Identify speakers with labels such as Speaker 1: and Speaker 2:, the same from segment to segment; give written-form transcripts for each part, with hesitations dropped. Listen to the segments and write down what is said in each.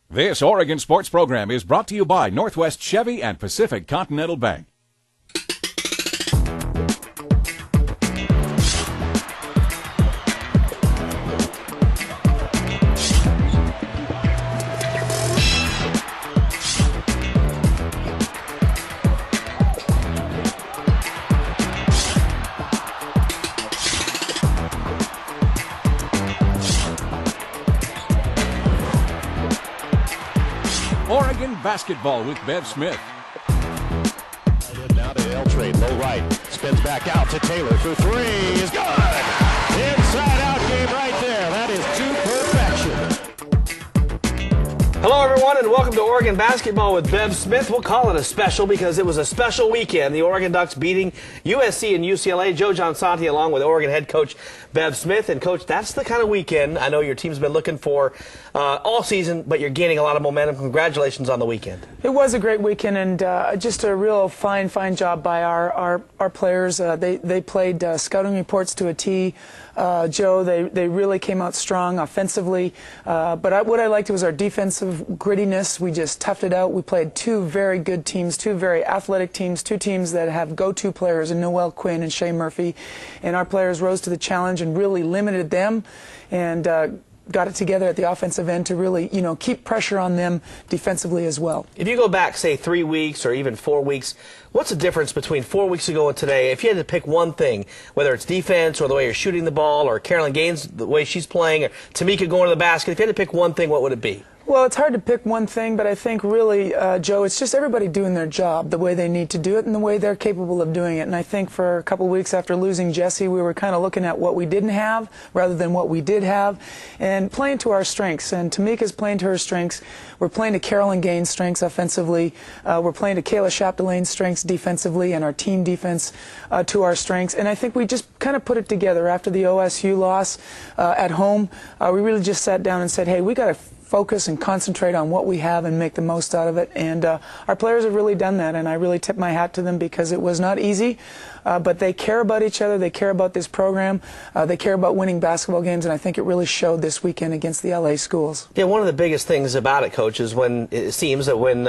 Speaker 1: This Oregon Sports Program is brought to you by Northwest Chevy and Pacific Continental Bank. Oregon basketball with Bev Smith.
Speaker 2: Now to L-Trade, low right, spins back out to Taylor for three, is good! Inside out game right there, that is to perfection.
Speaker 3: Hello everyone and welcome to Oregon basketball with Bev Smith. We'll call it a special because it was a special weekend. The Oregon Ducks beating USC and UCLA. Joe Johnsanti along with Oregon head coach Bev Smith. And coach, that's the kind of weekend I know your team's been looking for all season, but you're gaining a lot of momentum. Congratulations on the weekend.
Speaker 4: It was a great weekend and just a real fine job by our players. They played scouting reports to a T. Joe, they really came out strong offensively. But what I liked was our defensive grittiness. We just toughed it out. We played two very good teams, two very athletic teams, two teams that have go-to players in Noel Quinn and Shea Murphy. And our players rose to the challenge and really limited them and got it together at the offensive end to really, keep pressure on them defensively as well.
Speaker 3: If you go back, say, 3 weeks or even 4 weeks, what's the difference between 4 weeks ago and today? If you had to pick one thing, whether it's defense or the way you're shooting the ball or Carolyn Gaines, the way she's playing, or Tamika going to the basket, if you had to pick one thing, what would it be?
Speaker 4: Well, it's hard to pick one thing, but I think really, Joe, it's just everybody doing their job the way they need to do it and the way they're capable of doing it. And I think for a couple of weeks after losing Jessie, we were kind of looking at what we didn't have rather than what we did have and playing to our strengths. And Tamika's playing to her strengths. We're playing to Carolyn Gaines' strengths offensively. We're playing to Kayla Chapdelain's strengths defensively and our team defense to our strengths. And I think we just kind of put it together after the OSU loss at home. We really just sat down and said, hey, we got to focus and concentrate on what we have and make the most out of it. And our players have really done that, and I really tip my hat to them because it was not easy, but they care about each other, they care about this program, they care about winning basketball games, and I think it really showed this weekend against the LA schools.
Speaker 3: Yeah, one of the biggest things about it, Coach, is when it seems that when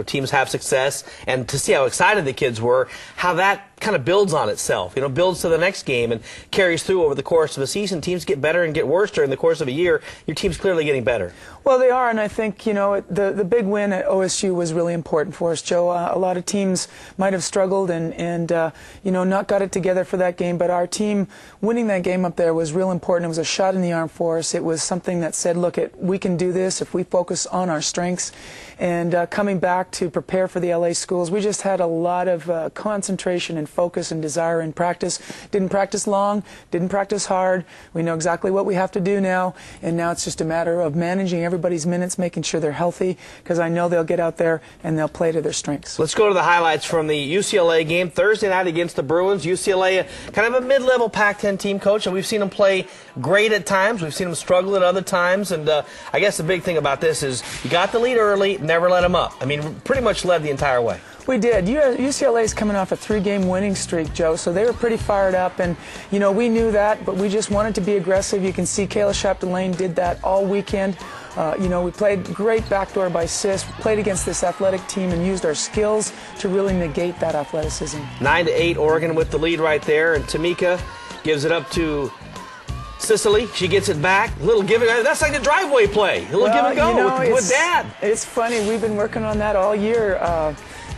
Speaker 3: teams have success, and to see how excited the kids were, how that kind of builds on itself, builds to the next game and carries through over the course of a season. Teams get better and get worse during the course of a year. Your team's clearly getting better.
Speaker 4: Well, they are, and I think, the big win at OSU was really important for us, Joe. A lot of teams might have struggled and not got it together for that game, but our team winning that game up there was real important. It was a shot in the arm for us. It was something that said, look, we can do this if we focus on our strengths. And coming back to prepare for the LA schools, we just had a lot of concentration and focus and desire in practice. Didn't practice long, didn't practice hard. We know exactly what we have to do now, and now it's just a matter of managing everybody's minutes, making sure they're healthy, because I know they'll get out there and they'll play to their strengths.
Speaker 3: Let's go to the highlights from the UCLA game Thursday night against the Bruins. UCLA, kind of a mid-level Pac-10 team, Coach, and we've seen them play great at times. We've seen them struggle at other times, and I guess the big thing about this is you got the lead early, never let them up. I mean, pretty much led the entire way.
Speaker 4: We did. UCLA's coming off a 3-game winning streak, Joe, so they were pretty fired up, and, we knew that, but we just wanted to be aggressive. You can see Kayla Chapdelain did that all weekend. We played great backdoor by Sis, played against this athletic team and used our skills to really negate that athleticism.
Speaker 3: 9-8, Oregon with the lead right there, and Tamika gives it up to Cicely. She gets it back. A little give and go. That's like a driveway play. A little give and go with Dad.
Speaker 4: It's funny. We've been working on that all year,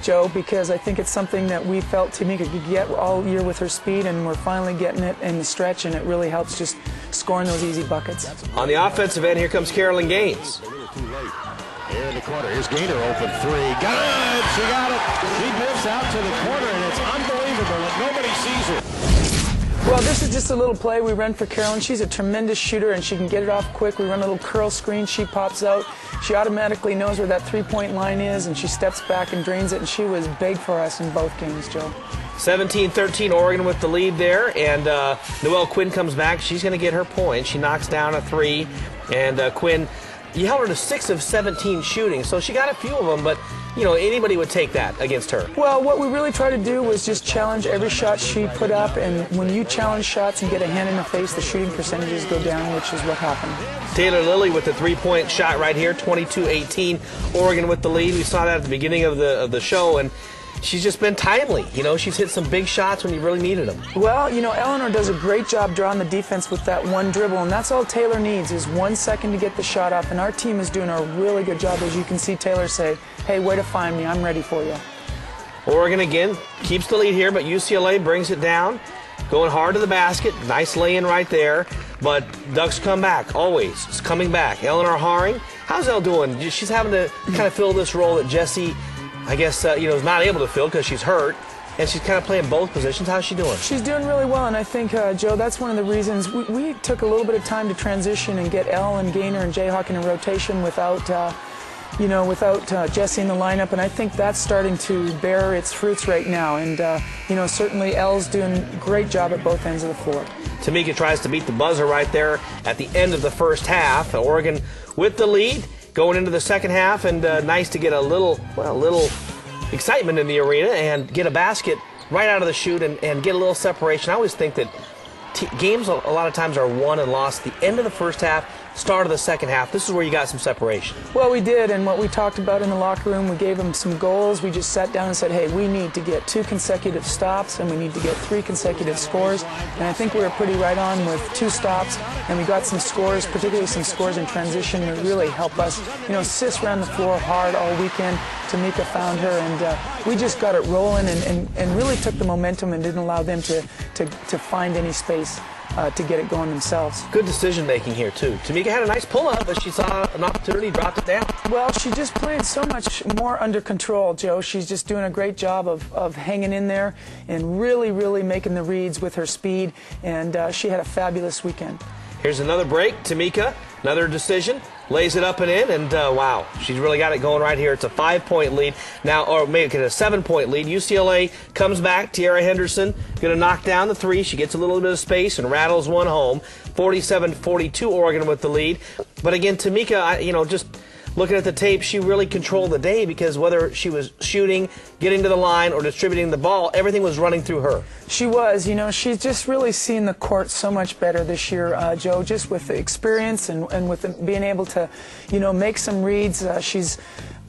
Speaker 4: Joe, because I think it's something that we felt Tamika could get all year with her speed, and we're finally getting it in the stretch, and it really helps just scoring those easy buckets.
Speaker 3: On the offensive end, here comes Carolyn Gaines.
Speaker 2: A little too late. Here in the corner. Here's Gainer open three. Good! She got it. She moves out to the corner, and it's unbelievable that nobody sees her.
Speaker 4: Well, this is just a little play we run for Carolyn. She's a tremendous shooter, and she can get it off quick. We run a little curl screen. She pops out. She automatically knows where that three-point line is, and she steps back and drains it, and she was big for us in both games, Joe.
Speaker 3: 17-13, Oregon with the lead there, and Noel Quinn comes back. She's going to get her point. She knocks down a three, and Quinn you held her to 6 of 17 shooting, so she got a few of them, but, you know, anybody would take that against her.
Speaker 4: Well, what we really tried to do was just challenge every shot she put up, and when you challenge shots and get a hand in the face, the shooting percentages go down, which is what happened.
Speaker 3: Taylor Lilly with the three-point shot right here, 22-18, Oregon with the lead. We saw that at the beginning of the show, and she's just been timely. You know, she's hit some big shots when you really needed them.
Speaker 4: Well, you know, Eleanor does a great job drawing the defense with that one dribble, and that's all Taylor needs is 1 second to get the shot up, and our team is doing a really good job. As you can see Taylor say, hey, way to find me, I'm ready for you.
Speaker 3: Oregon again keeps the lead here, but UCLA brings it down, going hard to the basket. Nice lay-in right there, but Ducks come back, always. It's coming back. Eleanor Haring, how's Elle doing? She's having to kind of fill this role that Jessie, I guess, you know, is not able to fill because she's hurt, and she's kind of playing both positions. How's she doing?
Speaker 4: She's doing really well, and I think, Joe, that's one of the reasons we took a little bit of time to transition and get Elle and Gaynor and Jayhawk in a rotation without Jessie in the lineup, and I think that's starting to bear its fruits right now. And, you know, certainly Elle's doing a great job at both ends of the floor.
Speaker 3: Tamika tries to beat the buzzer right there at the end of the first half. Oregon with the lead going into the second half, and nice to get a little excitement in the arena and get a basket right out of the chute and get a little separation. I always think that games a lot of times are won and lost at the end of the first half, start of the second half. This is where you got some separation.
Speaker 4: Well, we did, and what we talked about in the locker room, we gave them some goals. We just sat down and said, hey, we need to get 2 consecutive stops, and we need to get 3 consecutive scores. And I think we were pretty right on with 2 stops, and we got some scores, particularly some scores in transition that really help us. You know, Sis ran the floor hard all weekend. Tamika found her, and we just got it rolling and really took the momentum and didn't allow them to find any space to get it going themselves.
Speaker 3: Good decision making here too. Tamika had a nice pull up, but she saw an opportunity, dropped it down.
Speaker 4: Well, she just played so much more under control, Joe. She's just doing a great job of hanging in there and really making the reads with her speed, and she had a fabulous weekend.
Speaker 3: Here's another break. Tamika, another decision, lays it up and in, and wow, she's really got it going right here. It's a 5-point lead now, or make it a 7-point lead. UCLA comes back. Tiara Henderson going to knock down the 3. She gets a little bit of space and rattles one home. 47-42 Oregon with the lead. But again, Tamika, you know, just looking at the tape, she really controlled the day because whether she was shooting, getting to the line, or distributing the ball, everything was running through her.
Speaker 4: She was. You know, she's just really seen the court so much better this year, Joe, just with the experience and with being able to, you know, make some reads. She's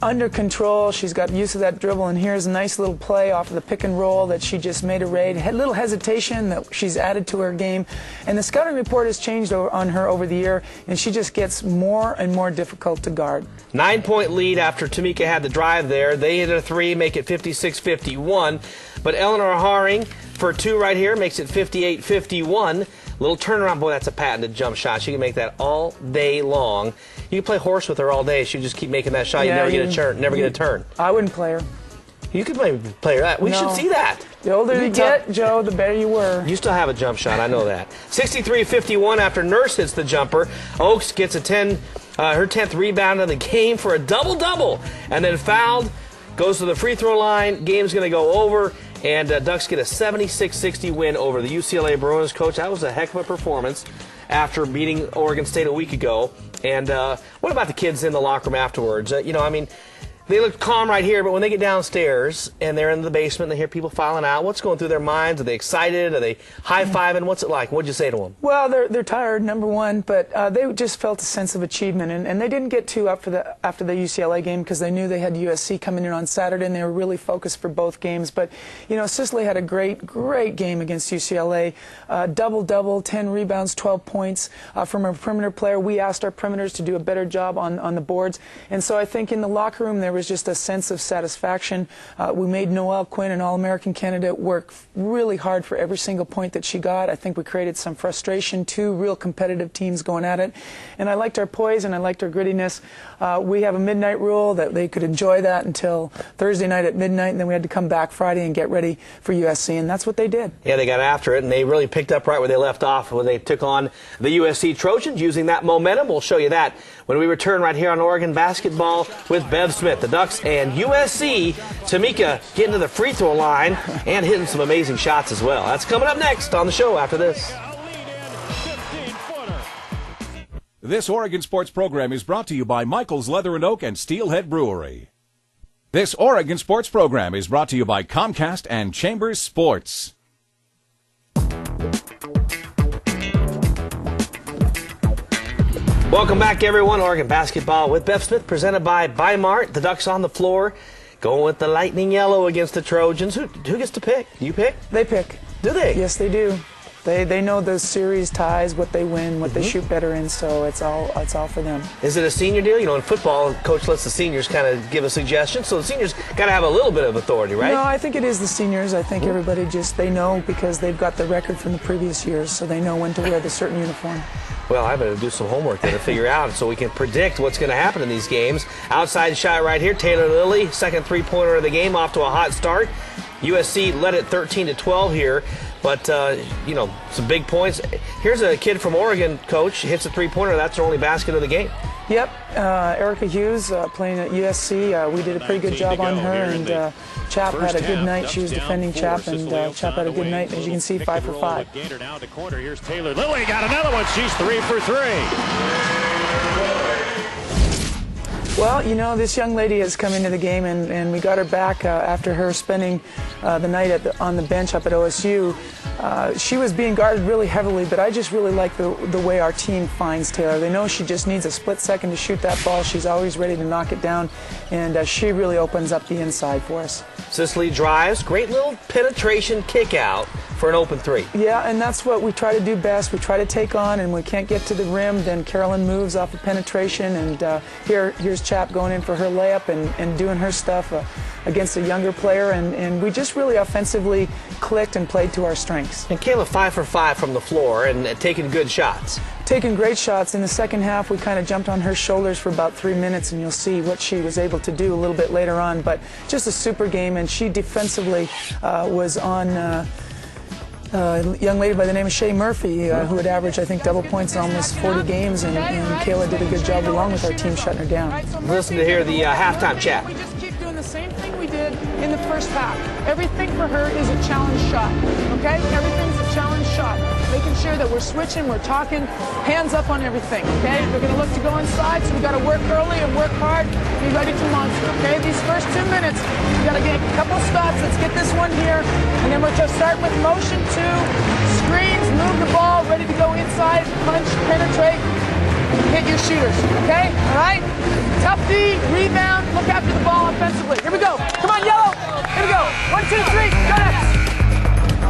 Speaker 4: under control. She's got used to that dribble, and here's a nice little play off of the pick and roll that she just made a raid. Had a little hesitation that she's added to her game, and the scouting report has changed on her over the year, and she just gets more and more difficult to guard.
Speaker 3: 9-point lead after Tamika had the drive there. They hit a 3, make it 56-51, but Eleanor Haring for 2 right here makes it 58-51. Little turnaround, boy, that's a patented jump shot. She can make that all day long. You can play horse with her all day. She just keep making that shot. You never get a turn. Never get a turn.
Speaker 4: I wouldn't play her.
Speaker 3: You could play her. We should see that.
Speaker 4: The older you get, Joe, the better you were.
Speaker 3: You still have a jump shot. I know that. 63-51 after Nurse hits the jumper. Oaks gets a her 10th rebound of the game for a double-double, and then fouled. Goes to the free throw line. Game's going to go over. And Ducks get a 76-60 win over the UCLA Bruins. Coach, that was a heck of a performance after beating Oregon State a week ago. And what about the kids in the locker room afterwards? You know, I mean, they look calm right here, but when they get downstairs and they're in the basement and they hear people filing out, what's going through their minds? Are they excited? Are they high-fiving? What's it like? What'd you say to them?
Speaker 4: Well, they're tired, number one, but they just felt a sense of achievement, and they didn't get too up after the UCLA game because they knew they had USC coming in on Saturday, and they were really focused for both games. But, you know, Cicely had a great game against UCLA. Double-double, 10 rebounds, 12 points from a perimeter player. We asked our perimeters to do a better job on the boards, and so I think in the locker room there was just a sense of satisfaction. We made Noelle Quinn, an All-American candidate, work really hard for every single point that she got. I think we created some frustration, 2 real competitive teams going at it. And I liked our poise and I liked our grittiness. We have a midnight rule that they could enjoy that until Thursday night at midnight, and then we had to come back Friday and get ready for USC, and that's what they did.
Speaker 3: Yeah, they got after it, and they really picked up right where they left off when they took on the USC Trojans using that momentum. We'll show you that when we return right here on Oregon Basketball with Bev Smith. The Ducks and USC. Tamika getting to the free throw line and hitting some amazing shots as well. That's coming up next on the show after this.
Speaker 1: This Oregon Sports program is brought to you by Michael's Leather and Oak and Steelhead Brewery. This Oregon Sports program is brought to you by Comcast and Chambers Sports.
Speaker 3: Welcome back, everyone. Oregon basketball with Bev Smith, presented by Mart. The Ducks on the floor, going with the lightning yellow against the Trojans. Who gets to pick? You pick?
Speaker 4: They pick.
Speaker 3: Do they?
Speaker 4: Yes, they do. They know the series ties, what they win, what they shoot better in, so it's all for them.
Speaker 3: Is it a senior deal? You know, in football, coach lets the seniors kind of give a suggestion, so the seniors got to have a little bit of authority, right?
Speaker 4: No, I think it is the seniors. I think everybody they know because they've got the record from the previous years, so they know when to wear the certain uniform.
Speaker 3: Well, I better do some homework there to figure out so we can predict what's going to happen in these games. Outside shot right here, Taylor Lilly, second three-pointer of the game, off to a hot start. USC led it 13-12 here, but, you know, some big points. Here's a kid from Oregon, coach, hits a three-pointer. That's her only basket of the game.
Speaker 4: Yep, Erica Hughes playing at USC. We did a pretty good job on her, and Chap had a good night. She was defending Chap, and Chap had a good night. As you can see, 5 for 5.
Speaker 2: Gator down the corner. Here's Taylor Lilly. Got another one. She's 3 for 3.
Speaker 4: Well, you know, this young lady has come into the game, and we got her back after her spending the night on the bench up at OSU. She was being guarded really heavily, but I just really like the way our team finds Taylor. They know she just needs a split second to shoot that ball. She's always ready to knock it down, and she really opens up the inside for us.
Speaker 3: Sicily drives, great little penetration kick out for an open three.
Speaker 4: Yeah, and that's what we try to do best. We try to take on, and we can't get to the rim. Then Carolyn moves off of penetration, and here's Chap going in for her layup and doing her stuff against a younger player, and we just really offensively clicked and played to our strengths.
Speaker 3: And Kayla 5 for 5 from the floor and taking good shots.
Speaker 4: Taking great shots. In the second half, we kind of jumped on her shoulders for about 3 minutes, and you'll see what she was able to do a little bit later on. But just a super game, and she defensively was on a young lady by the name of Shea Murphy, who had averaged, I think, double points in almost 40 games, and Kayla did a good job along with our team shutting her down.
Speaker 3: Listen to hear the halftime chat.
Speaker 5: We just keep doing the same thing we did in the first half. Everything for her is a challenge shot, okay? Everything's a challenge shot. Making sure that we're switching, we're talking, hands up on everything, okay? We're going to look to go inside, so we got to work early and work hard, be ready to monster, okay? These first 2 minutes, we got to get a couple stops. Let's get this one here, and then we're just starting with motion 2, screens, move the ball, ready to go inside, punch, penetrate, hit your shooters, okay? All right? Tough D, rebound, look after the ball offensively. Here we go. Come on, yellow. Here we go. 1, 2, 3, go next.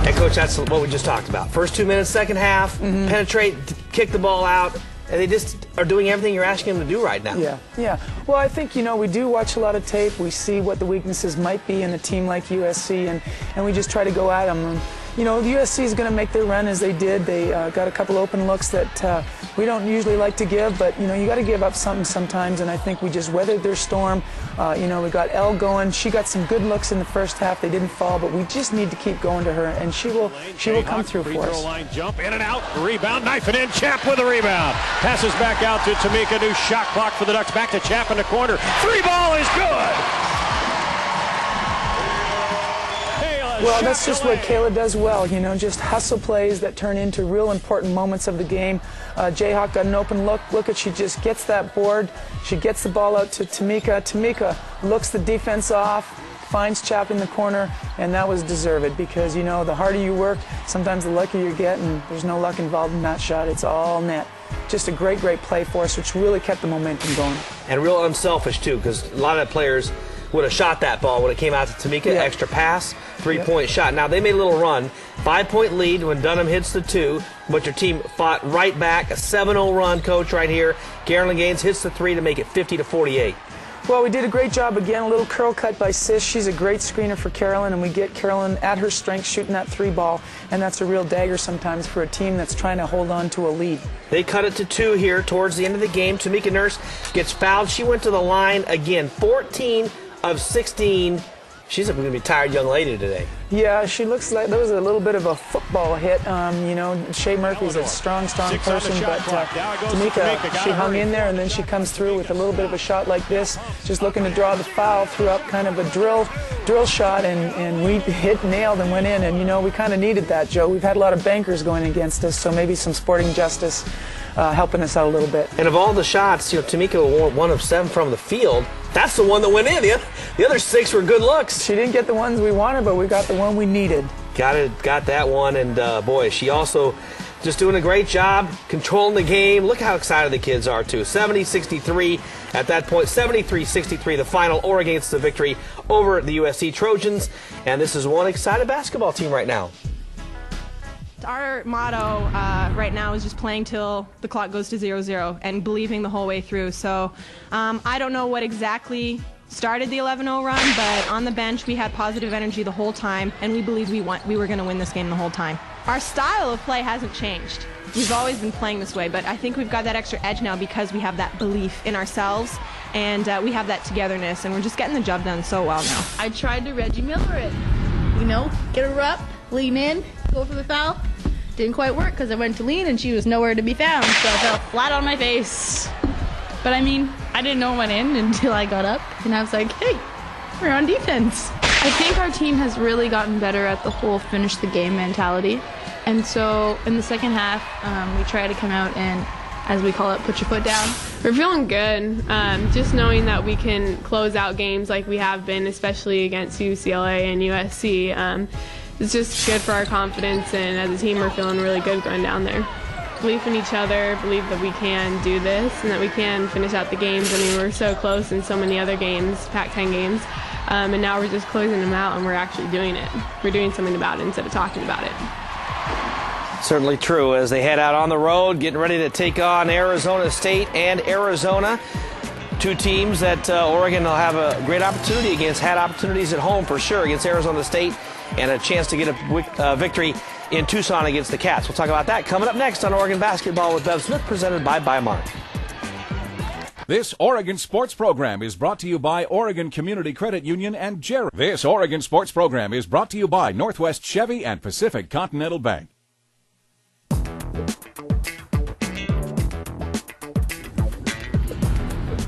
Speaker 3: Hey, Coach, that's what we just talked about. First 2 minutes, second half, penetrate, kick the ball out, and they just are doing everything you're asking them to do right now.
Speaker 4: Yeah. Well, I think, you know, we do watch a lot of tape. We see what the weaknesses might be in a team like USC, and we just try to go at them. And, you know, the USC is going to make their run as they did. They got a couple open looks that we don't usually like to give, but, you know, you got to give up something sometimes, and I think we just weathered their storm. You know, we got Elle going. She got some good looks in the first half. They didn't fall, but we just need to keep going to her, and she will come through for us.
Speaker 2: Line jump, in and out, rebound, knife it in, Chap with a rebound. Passes back out to Tamika, new shot clock for the Ducks, back to Chap in the corner. Three ball is good!
Speaker 4: Well, that's just what Kayla does well, you know, just hustle plays that turn into real important moments of the game. Jayhawk got an open look. Look at, she just gets that board. She gets the ball out to Tamika. Tamika looks the defense off, finds Chap in the corner, and that was deserved because, you know, the harder you work, sometimes the luckier you get, and there's no luck involved in that shot. It's all net. Just a great play for us, which really kept the momentum going.
Speaker 3: And real unselfish, too, because a lot of players would have shot that ball when it came out to Tamika.
Speaker 4: Yeah.
Speaker 3: Extra pass, three-point shot. Now, they made a little run. 5-point lead when Dunham hits the 2, but your team fought right back. A 7-0 run, Coach, right here. Carolyn Gaines hits the 3 to make it 50-48.
Speaker 4: Well, we did a great job again. A little curl cut by Sis. She's a great screener for Carolyn, and we get Carolyn at her strength shooting that 3 ball, and that's a real dagger sometimes for a team that's trying to hold on to a lead.
Speaker 3: They cut it to 2 here towards the end of the game. Tamika Nurse gets fouled. She went to the line again, 14 of 16. She's going to be a tired young lady today.
Speaker 4: Yeah, she looks like there was a little bit of a football hit. You know, Shea Murphy's a strong person, but Tamika, she hung in there, and then she comes through with a little bit of a shot like this, just looking to draw the foul, threw up kind of a drill shot, and we hit, nailed, and went in. And, you know, we kind of needed that, Joe. We've had a lot of bankers going against us, so maybe some sporting justice helping us out a little bit.
Speaker 3: And of all the shots, Tamika 1 of 7 from the field. That's the one that went in. The other 6 were good looks.
Speaker 4: She didn't get the ones we wanted, but we got the one we needed.
Speaker 3: Got that one, and boy, she also just doing a great job controlling the game. Look how excited the kids are, too. 70-63 at that point. 73-63, the final. Oregon gets the victory over the USC Trojans. And this is one excited basketball team right now.
Speaker 6: Our motto right now is just playing till the clock goes to 0-0 and believing the whole way through. So I don't know what exactly started the 11-0 run, but on the bench we had positive energy the whole time, and we believed we were going to win this game the whole time. Our style of play hasn't changed. We've always been playing this way, but I think we've got that extra edge now because we have that belief in ourselves, and we have that togetherness, and we're just getting the job done so well now.
Speaker 7: I tried to Reggie Miller it. Get her up, lean in, go for the foul. Didn't quite work because I went to lean and she was nowhere to be found, so I fell flat on my face. But I didn't know it went in until I got up, and I was like, hey, we're on defense. I think our team has really gotten better at the whole finish the game mentality. And so in the second half, we try to come out and, as we call it, put your foot down.
Speaker 8: We're feeling good. Just knowing that we can close out games like we have been, especially against UCLA and USC. It's just good for our confidence, and as a team we're feeling really good going down there. Believe in each other, believe that we can do this and that we can finish out the games. We're so close in so many other games, Pac-10 games, and now we're just closing them out and we're actually doing it. We're doing something about it instead of talking about it.
Speaker 3: Certainly true as they head out on the road, getting ready to take on Arizona State and Arizona. Two teams that Oregon will have a great opportunity against, had opportunities at home for sure against Arizona State, and a chance to get a victory in Tucson against the Cats. We'll talk about that coming up next on Oregon Basketball with Bev Smith, presented by Mart.
Speaker 1: This Oregon sports program is brought to you by Oregon Community Credit Union and Jerry. This Oregon sports program is brought to you by Northwest Chevy and Pacific Continental Bank.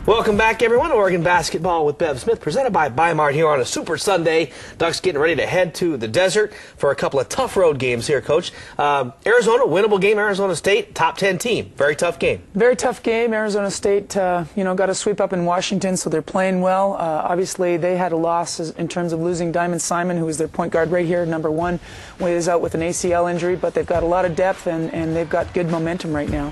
Speaker 3: Welcome back, everyone. Oregon Basketball with Bev Smith, presented by Mart here on a Super Sunday. Ducks getting ready to head to the desert for a couple of tough road games here, Coach. Arizona, winnable game. Arizona State, top 10 team. Very tough game.
Speaker 4: Very tough game. Arizona State, got a sweep up in Washington, so they're playing well. Obviously, they had a loss in terms of losing Diamond Simon, who is their point guard right here, number 1, is out with an ACL injury, but they've got a lot of depth, and they've got good momentum right now.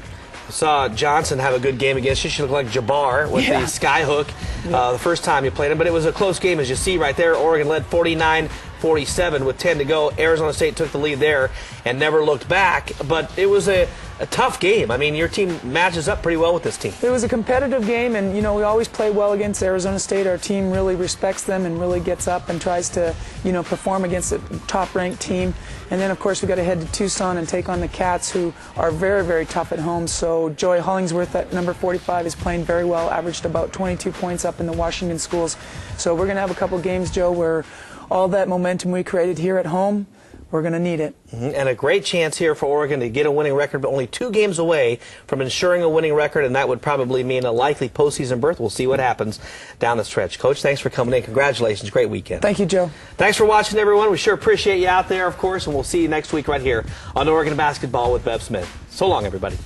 Speaker 3: Saw Johnson have a good game against you. She looked like Jabbar with the sky hook the first time you played him. But it was a close game, as you see right there. Oregon led 49-47 with 10 to go. Arizona State took the lead there and never looked back. But it was a tough game. Your team matches up pretty well with this team. It
Speaker 4: was a competitive game, and, we always play well against Arizona State. Our team really respects them and really gets up and tries to, perform against a top-ranked team. And then, of course, we've got to head to Tucson and take on the Cats, who are very, very tough at home. So Joy Hollingsworth at number 45 is playing very well, averaged about 22 points up in the Washington schools. So we're going to have a couple games, Joe, where all that momentum we created here at home, we're going to need it.
Speaker 3: And a great chance here for Oregon to get a winning record, but only 2 games away from ensuring a winning record, and that would probably mean a likely postseason berth. We'll see what happens down the stretch. Coach, thanks for coming in. Congratulations. Great weekend.
Speaker 4: Thank you, Joe.
Speaker 3: Thanks for watching, everyone. We sure appreciate you out there, of course, and we'll see you next week right here on Oregon Basketball with Bev Smith. So long, everybody.